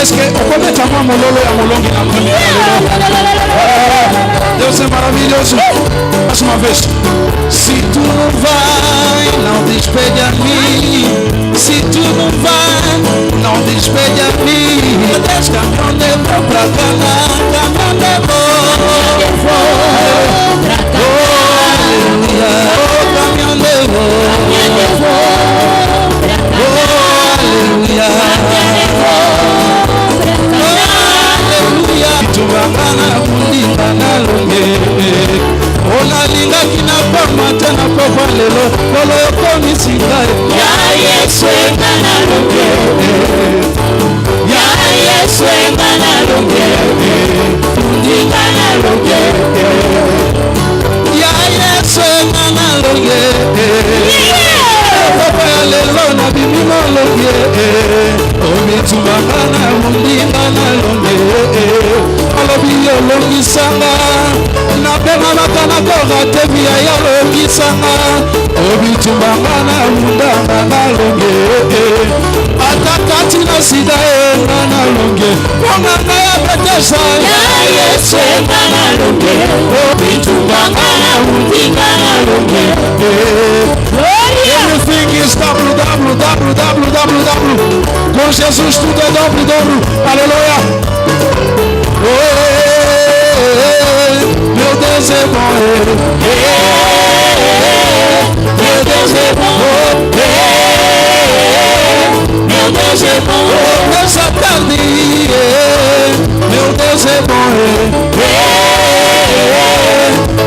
Est-ce que on peut mettre à moi mon lolo et à mon long qui n'a Deus é maravilhoso. Faz uma vez. Se tu não vai, não despede a mim. Se tu não vai, não despede a mim. Deus caminhão levou pra Canaã, caminhão levou. Aleluia. Caminhão levou. Aleluia. Aleluia. Tubangana kulinga na longe. Ona linga kina pama tena papa lelo. Lolo yokomi singae. Ya Yesu engana longe. Ya Yesu engana longe. Kulinga na longe. Ya Yesu engana longe. Papa lelo na bimimo longe. Omi tubangana kulinga na longe. Alobiyo longisanga na pema makana koga tebia ya longisanga obitumbanga na mundanga na longe atakati na sida na longe wanganga ya betesa ya Yesu na longe obitumbanga na mundinga na longe. Everything is www. Com Jesus tudo é dobro. Aleluia. Meu Deus é bom, meu Deus é bom, meu Deus é bom, nessa tarde, meu Deus é bom,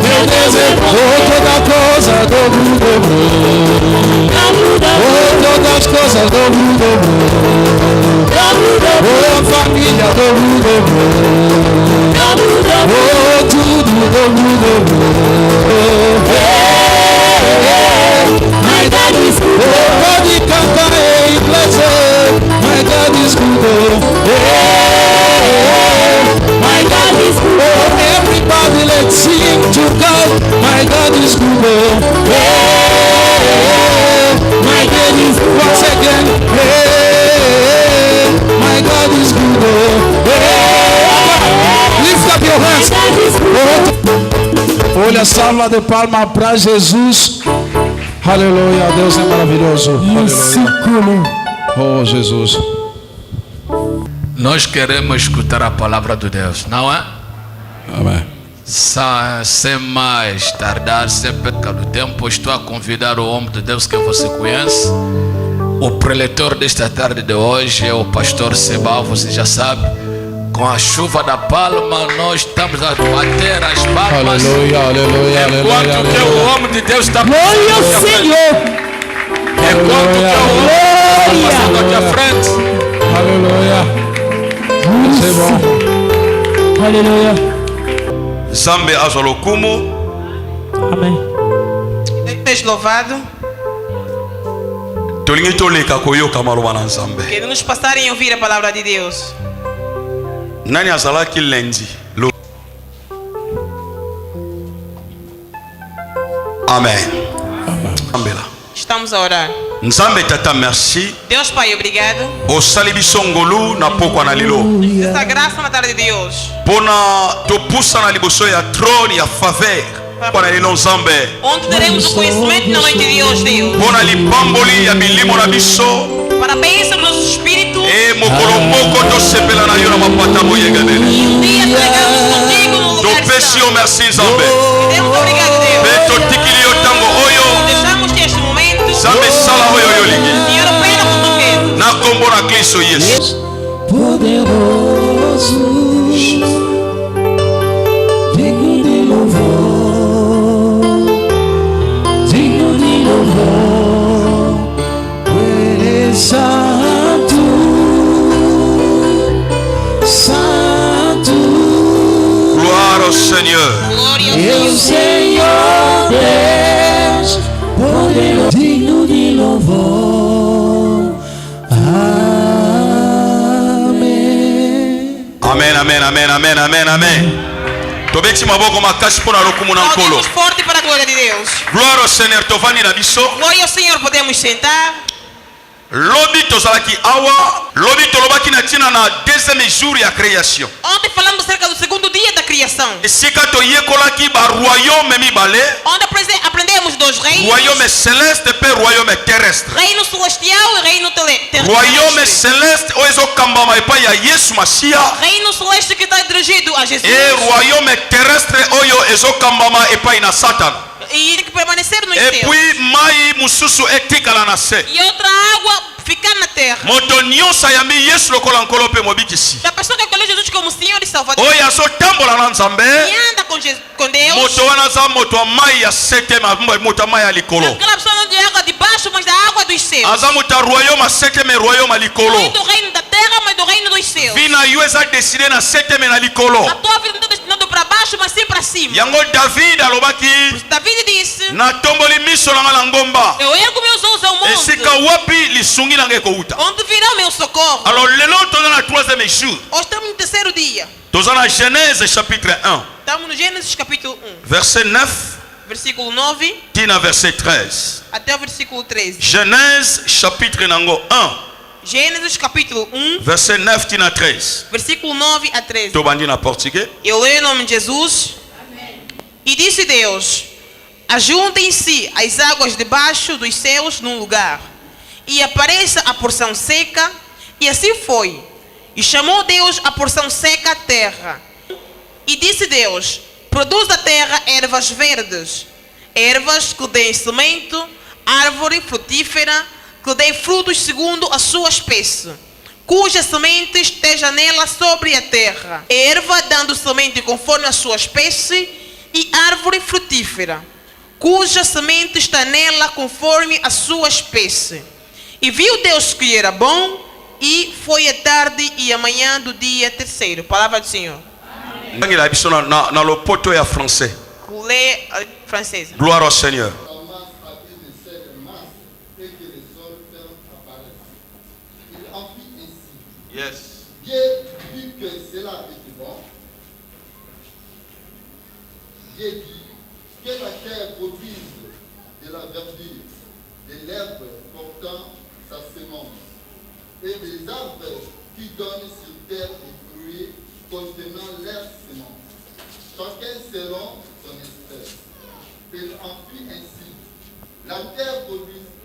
meu Deus é bom, toda coisa dobro, todas as coisas dobro, família dobro, tudo dobro. My God is good. Pode cantar em inglês. My God is good. My God is good. Everybody let's sing to God. My God is good. My God is good. Once again. My God is good. Lift up your hands. Olha a salva de palma para Jesus. Aleluia, Deus é maravilhoso. Aleluia. Oh Jesus. Nós queremos escutar a palavra de Deus, não é? Amém. Sem mais tardar, sem perca do tempo, estou a convidar o homem de Deus que você conhece. O preletor desta tarde de hoje é o pastor Sebal, você já sabe. Com a chuva da palma, nós estamos a bater as palmas. Aleluia. Enquanto que o homem de Deus está glória ao Senhor. Enquanto que o homem está passando aqui à frente. Aleluia. Isso é bom. Aleluia. Zambe azolokumu. Amém. Seja louvado. Que nos passarem a ouvir a palavra de Deus. Nani azalaki lendi. Amen. Estamos a orar. Nzambe tata merci. Deus Pai, obrigado. O salibisongolu na poko na lilo. Essa graça na tarde de hoje. Pona to pusa na liboso ya trône ya faveur. Pona lilo nzambe. Onde teremos o conhecimento na noite de hoje, Deus. Pona lipamboli ya bilimo na biso. Para a bênção do nosso espírito. E mokolomoko to sepela na yo na mapata moyegadele. E um dia pregamos contigo no lugar To pesi o merci nzambe. e Deus obrigado, Deus. Beto tikili yo tango oyo. Deixamos que este momento. Nzambe sala oyo yo lingi. Senhor, opera com tu queres. Na kombo na Cristo Yesu. Poderoso, digno de louvor, digno de louvor, tu eres santo, santo. Gloire au Seigneur. Glória ao Eu, Senhor Deus, poderoso, digno de louvor. Amen. Tobeti maboko makasi pona lokumu na nkolo. Aplaudimos forte para a glória de Deus. Gloire au Seigneur, tovani na biso. Glória ao Senhor, podemos sentar. Lobi tozalaki awa, lobi tolobaki na tina na deuxième jour ya création. Ontem falamos acerca do segundo dia da criação. Esika toyekolaki ba royaume mibale, Onde aprendemos dos reinos. royaume céleste pe royaume terrestre. Reino celestial e reino terrestre. Royaume céleste oyo ezokambama epai ya Yesu Masiya. Reino celeste que está dirigido a Jesus. Et royaume terrestre oyo ezokambama epai na Satan. E tem que permanecer nos Et céus. puis mai mususu etikala na se. E outra água ficar na terra. Moto nyonso ayambi Yesu lokola nkolo pe mobikisi. Da pessoa que acolheu Jesus como Senhor e Salvador. Oyo azotambola na Nzambe. E anda com Deus. Moto wana aza moto ya mai ya septième, moto ya mai ya likolo. Aquela pessoa não de água de baixo, mas da água dos céus. Aza moto ya royaume ya septième, royaume ya Não é likolo. do reino da terra, mas do reino dos céus. Vina yo eza décidé na septième na likolo. A tua vida não está destinada para baixo, mas sim para cima. Yango David alobaki, David disse: natomboli miso nanga na ngomba. eu ergo meus olhos ao monte. Esika wapi lisungi nanga ekouta. Onde virá o meu socorro? Alors lelo toza na troisième jour. Hoje estamos no terceiro dia. Toza na Genèse chapitre 1, Estamos no Gênesis capítulo 1, verset 9 versículo 9 tina verset 13. até o versículo 13. Genèse chapitre nango 1, Gênesis capítulo 1, verset 9 tina 13. versículo 9 a 13. Tobandi na portugais. Eu leio em nome de Jesus. E disse Deus: ajuntem-se as águas debaixo dos céus num lugar, e apareça a porção seca. E assim foi. E chamou Deus a porção seca à terra. E disse Deus: produz a terra ervas verdes, ervas que deem semente, árvore frutífera, que dê frutos segundo a sua espécie, cuja semente esteja nela sobre a terra, erva dando semente conforme a sua espécie, e árvore frutífera, cuja semente está nela conforme a sua espécie. E viu Deus que era bom, e foi a tarde e a manhã do dia terceiro. Palavra do Senhor. Ngila biso na lopoto ya français. Lê a francesa. Gloire au Seigneur. La masse habille de chair masse et que le sol ferme apparaisse. Il en fit ainsi. Yes. Dieu vit que cela était bon. Dieu dit que la terre produise de la verdure, de l'herbe portant sa semence, et des arbres qui donnent sur terre des fruits contenant leur semence, chacun selon son espèce. Il en fit ainsi. La terre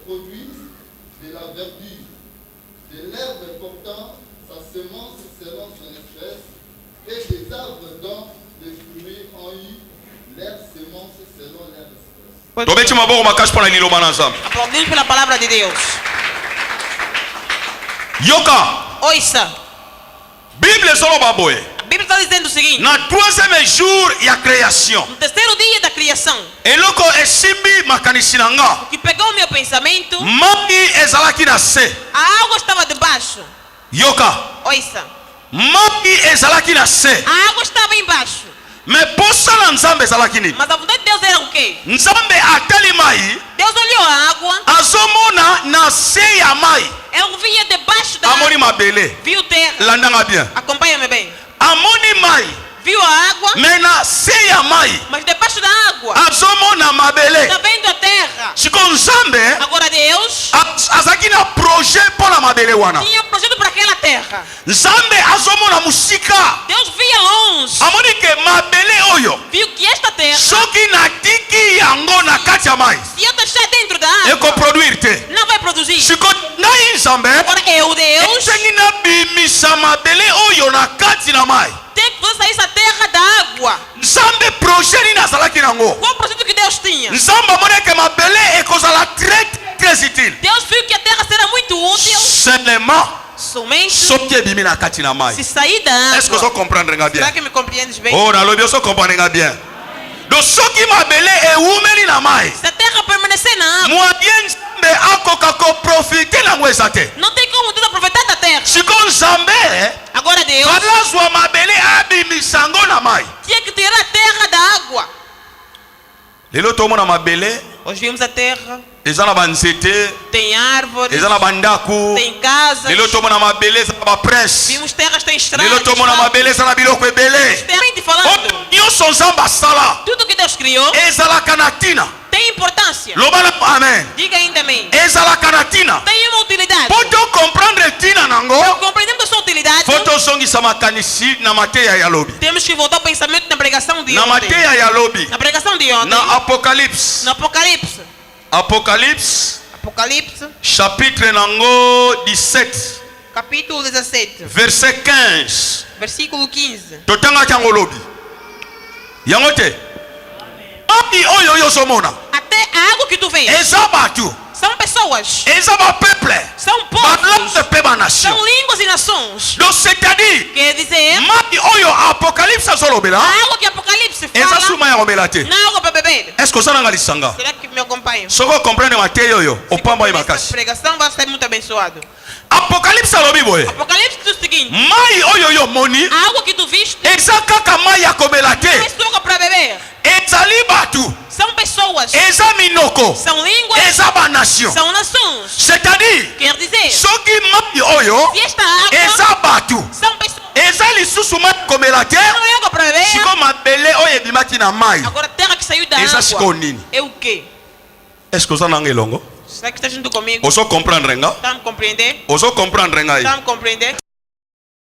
produit de la verdure, de l'herbe portant sa semence selon son espèce, et des arbres dont les fruits ont eu leur semence selon leur espèce. Tobeti maboko makashi pona liloba na Nzambe. Aplaudimos pela palavra de Deus. Yoka. Ouça, Bible ezoloba boye. a Bíblia está dizendo o seguinte: Na troisième jour ya création. no terceiro dia da criação, Eloko esimbi makanisi na nga. que pegou o meu pensamento, Mai ezalaki na se. a água estava debaixo. Yoka. Ouça, Mai ezalaki na se. a água estava embaixo. Mais posa na Nzambe ezalaki nini? Mas a vontade de Deus era o quê? Nzambe atali mai Deus olhou a água, azomona na se ya mai. ela vinha debaixo da Amoni água, mabele. viu terra. Landanga bien. Acompanha-me bem. Amoni mai. Viu a água, Mais na se ya mai mas debaixo da água azomona mabele. está vendo a terra. Siko Nzambe Agora Deus azalaki na projet mpona mabele wana. tinha um projeto para aquela terra. Nzambe azomona musika. Deus via longe, Amoni ke mabele oyo viu que esta terra, soki natiki yango na kati ya mai se eu deixar dentro da água, ekoproduire te. não vai produzir. Siko ngai Nzambe Agora eu, Deus, esengi nabimisa mabele oyo na kati na mai. tem que fazer sair essa terra da água. Nzambe projet nini azalaki nango? Qual o projeto que Deus tinha? Nzambe amoni ke mabele ekozala très utile Deus viu que a terra será muito útil seulement somente soki ebimi na kati na mai. se sair da Est-ce que água. ozo comprendre nga bien? Será que me compreendes bem? Oh, nalobi ozo comprendre nga bien. Donc soki mabele ewumeli na mai, Se a terra permanecer na água, moyen Nzambe akoka koprofite nango eza te. não tem como Deus aproveitar da terra. Siko Nzambe Agora Deus alazwa mabele abimisa yango na mai. tinha que tirar a terra da água. Lelo tomona mabele Hoje vimos a terra, eza na banzete, tem árvores, eza na bandako. tem casas. Lelo tomona mabele eza na baprince. Vimos terras, tem estradas. Lelo tomona mabele eza na biloko ebele. Realmente falando, Oyo nyonso Nzambe asala tudo que Deus criou ezalaka na ntina tem tem importância. Lobala amen. Diga ainda amém. Ezalaka na tina. Tem uma utilidade. Po to comprendre tina nango. Compreendendo a sua utilidade, Fo tozongisa makanisi na mateya ya lobi. temos que voltar ao pensamento na pregação de Na ontem. mateya ya lobi. Na pregação de ontem. Na Apocalypse. No Apocalipse. Apocalypse Apocalipse, chapitre nango 17 capítulo 17, verset 15. versículo 15. Totanga tango lobi. Yango te. Abi oyo yo somona. Até a água que tu vês Eza batu. são pessoas, Eza ba peuple. são Ba povos, langue pe ba nation. são línguas e nações. Donc c'est-à-dire Quer dizer, Mabi oyo Apocalypse azolobela. a água que Apocalipse Eza fala, suma ya komela te. na água para beber. Est-ce que ça nanga lisanga? Será que me acompanham? Soko comprendre mateya oyo. Se Opamba compreender essa imakasi. pregação vai ser muito abençoado. Apocalypse alobi boye. Apocalipse diz o seguinte: Mai oyo yo moni. a água que tu viste Eza kaka mai ya komela não é te. só para beber. Ezali batu. São pessoas, Eza minoko. são línguas, Eza ba nation. são nações. C'est-à-dire Quer dizer, soki mai oyo se esta água eza batu. são pessoas, Eza lisusu mai komela te. não é água para beber. Siko mabele oyo ebimaki na mai. Agora a terra que saiu da Eza siko água nini? é o quê? Est-ce que ça nanga elongo? Será que está junto comigo? Oso comprendre nga? Está me compreender? Oso comprendre nga. Está me compreender?